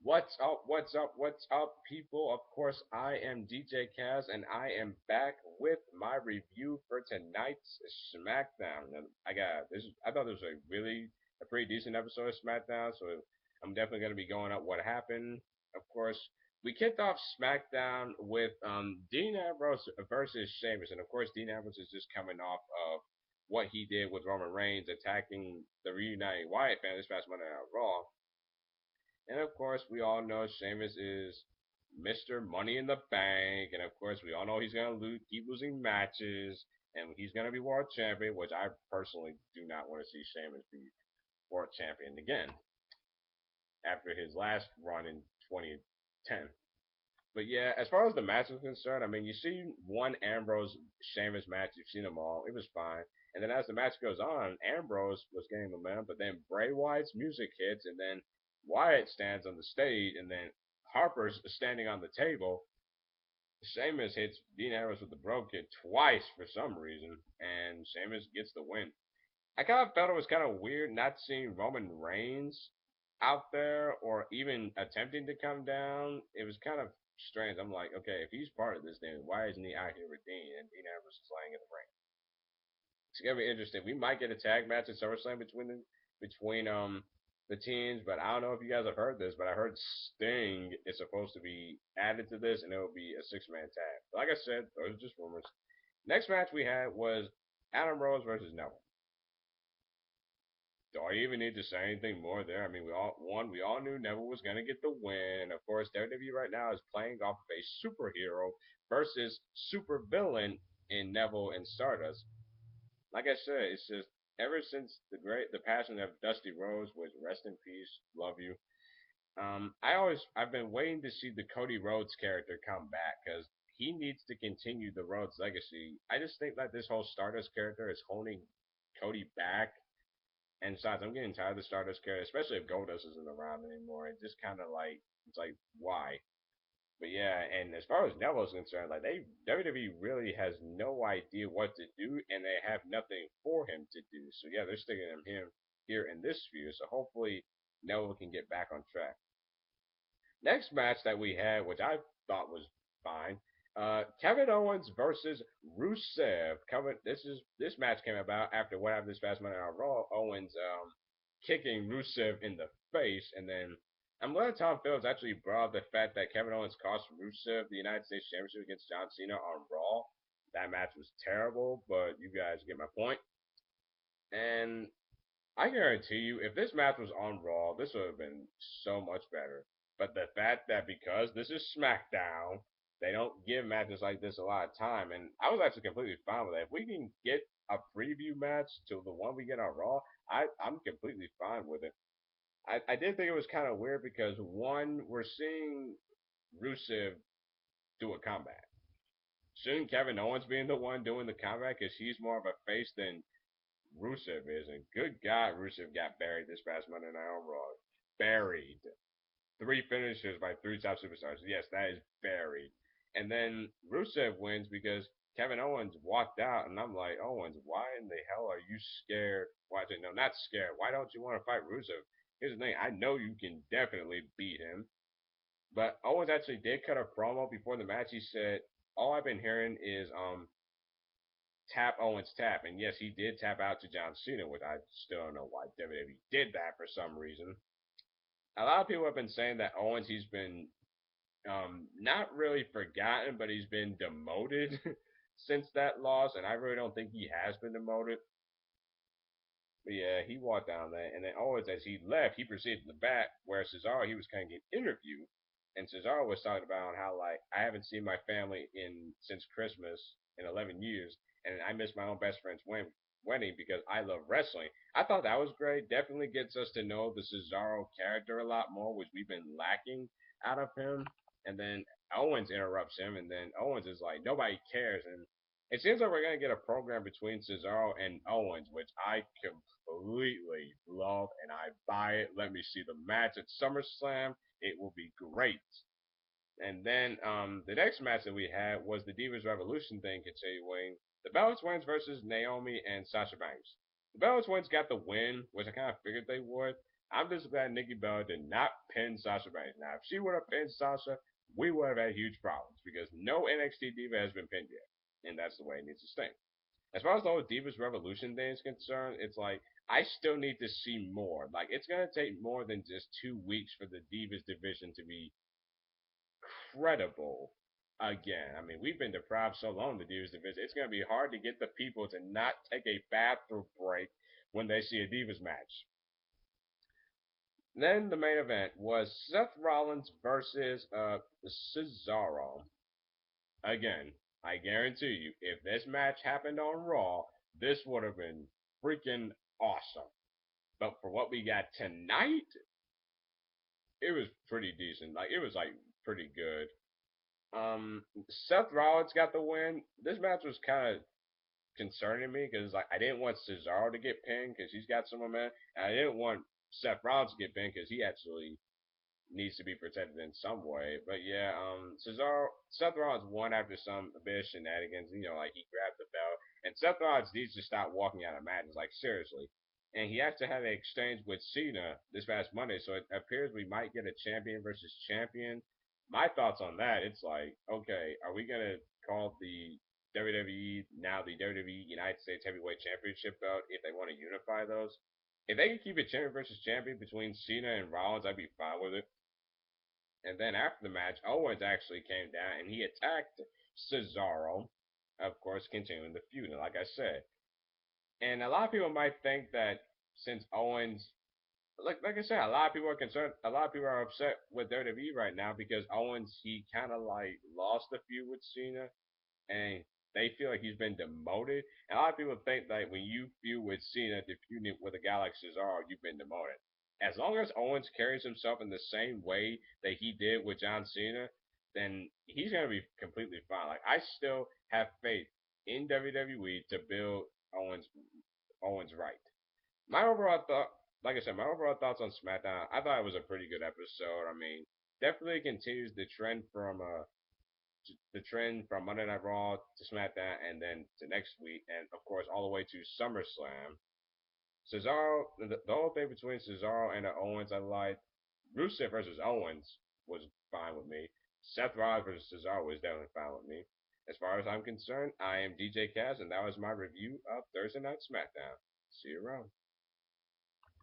What's up? What's up? What's up, people? Of course, I am DJ Kaz, and I am back with my review for tonight's SmackDown. And I got this. I thought this was a pretty decent episode of SmackDown, so I'm definitely gonna be going up what happened. Of course, we kicked off SmackDown with Dean Ambrose versus Sheamus, and of course, Dean Ambrose is just coming off of what he did with Roman Reigns attacking the reuniting Wyatt family this past Monday Night Raw. And of course, we all know Sheamus is Mr. Money in the Bank, and of course, we all know he's gonna keep losing matches, and he's gonna be world champion, which I personally do not want to see Sheamus be world champion again after his last run in 2010. But yeah, as far as the match is concerned, I mean, you see one Ambrose Sheamus match, you've seen them all. It was fine. And then as the match goes on, Ambrose was getting momentum, but then Bray Wyatt's music hits, and then Wyatt stands on the stage, and then Harper's standing on the table. Sheamus hits Dean Ambrose with the Bro Kick twice for some reason, and Sheamus gets the win. I kind of felt it was kind of weird not seeing Roman Reigns out there or even attempting to come down. It was kind of strange. I'm like, okay, if he's part of this, then why isn't he out here with Dean and Dean Ambrose is laying in the ring? It's gonna be interesting. We might get a tag match at SummerSlam between the teams, but I don't know if you guys have heard this, but I heard Sting is supposed to be added to this, and it will be a six-man tag. But like I said, those are just rumors. Next match we had was Adam Rose versus Neville. Do I even need to say anything more there? I mean, we all knew Neville was gonna get the win. Of course, WWE right now is playing off of a superhero versus supervillain in Neville and Stardust. Like I said, it's just ever since the passing of Dusty Rhodes, which rest in peace, love you. I've been waiting to see the Cody Rhodes character come back because he needs to continue the Rhodes legacy. I just think that this whole Stardust character is holding Cody back, and besides, I'm getting tired of the Stardust character, especially if Goldust isn't around anymore. It just kind of like it's like why? But yeah, and as far as Neville's concerned, like WWE really has no idea what to do, and they have nothing for him to do. So yeah, they're sticking him here in this feud. So hopefully Neville can get back on track. Next match that we had, which I thought was fine, Kevin Owens versus Rusev. This match came about after what happened this past Monday Night Raw. Owens kicking Rusev in the face, and then I'm glad Tom Phillips actually brought up the fact that Kevin Owens cost Rusev the United States Championship against John Cena on Raw. That match was terrible, but you guys get my point. And I guarantee you, if this match was on Raw, this would have been so much better. But the fact that because this is SmackDown, they don't give matches like this a lot of time, and I was actually completely fine with that. If we can get a preview match to the one we get on Raw, I'm completely fine with it. I did think it was kind of weird because one, we're seeing Rusev do a comeback. Shouldn't Kevin Owens being the one doing the comeback? Because he's more of a face than Rusev is, and good God, Rusev got buried this past Monday Night Raw. Buried. Three finishes by three top superstars. Yes, that is buried. And then Rusev wins because Kevin Owens walked out, and I'm like, Owens, why in the hell are you scared? Why? No, not scared. Why don't you want to fight Rusev? Here's the thing. I know you can definitely beat him. But Owens actually did cut a promo before the match. He said, all I've been hearing is tap Owens tap. And yes, he did tap out to John Cena, which I still don't know why WWE did that for some reason. A lot of people have been saying that Owens, he's been not really forgotten, but he's been demoted since that loss, and I really don't think he has been demoted. But yeah, he walked down there, and then Owens, as he left, he proceeded to the back where Cesaro, he was kind of getting interviewed, and Cesaro was talking about how like I haven't seen my family in since Christmas in 11 years, and I miss my own best friend's wedding because I love wrestling. I thought that was great. Definitely gets us to know the Cesaro character a lot more, which we've been lacking out of him. And then Owens interrupts him, and then Owens is like, nobody cares. And it seems like we're gonna get a program between Cesaro and Owens, which I completely love and I buy it. Let me see the match at SummerSlam. It will be great. And then the next match that we had was the Divas Revolution thing continuing. The Bella Twins versus Naomi and Sasha Banks. The Bella Twins got the win, which I kind of figured they would. I'm just glad Nikki Bella did not pin Sasha Banks. Now, if she would have pinned Sasha, we would have had huge problems because no NXT diva has been pinned yet, and that's the way it needs to stay. As far as the whole Divas Revolution thing is concerned, it's like I still need to see more. Like it's gonna take more than just 2 weeks for the Divas division to be credible again. I mean, we've been deprived so long of the Divas division. It's gonna be hard to get the people to not take a bathroom break when they see a Divas match. Then the main event was Seth Rollins versus Cesaro. Again, I guarantee you, if this match happened on Raw, this would have been freaking awesome. But for what we got tonight, it was pretty decent. Like it was like pretty good. Seth Rollins got the win. This match was kind of concerning me because like I didn't want Cesaro to get pinned because he's got some momentum, and I didn't want Seth Rollins to get pinned because he actually needs to be protected in some way. But yeah, Seth Rollins won after some bit of shenanigans. You know, like he grabbed the belt, and Seth Rollins needs to stop walking out of matches. Like seriously. And he actually had an exchange with Cena this past Monday, so it appears we might get a champion versus champion. My thoughts on that, it's like, okay, are we gonna call the WWE now the WWE United States Heavyweight Championship belt if they want to unify those? If they can keep it champion versus champion between Cena and Rollins, I'd be fine with it. And then after the match, Owens actually came down and he attacked Cesaro, of course, continuing the feud. And like I said, and a lot of people might think that since Owens, like I said, a lot of people are concerned. A lot of people are upset with WWE right now because Owens he kind of like lost the feud with Cena, and they feel like he's been demoted. And a lot of people think that when you feud with Cena, feuding with a guy like Cesaro, you've been demoted. As long as Owens carries himself in the same way that he did with John Cena, then he's gonna be completely fine. Like I still have faith in WWE to build Owens right. My overall thought, like I said, my overall thoughts on SmackDown, I thought it was a pretty good episode. I mean, definitely continues the trend from Monday Night Raw to SmackDown and then to next week, and of course all the way to SummerSlam. Cesaro, the whole thing between Cesaro and Owens, I liked. Rusev versus Owens was fine with me. Seth Rollins versus Cesaro was definitely fine with me. As far as I'm concerned, I am DJ Kaz, and that was my review of Thursday Night SmackDown. See you around.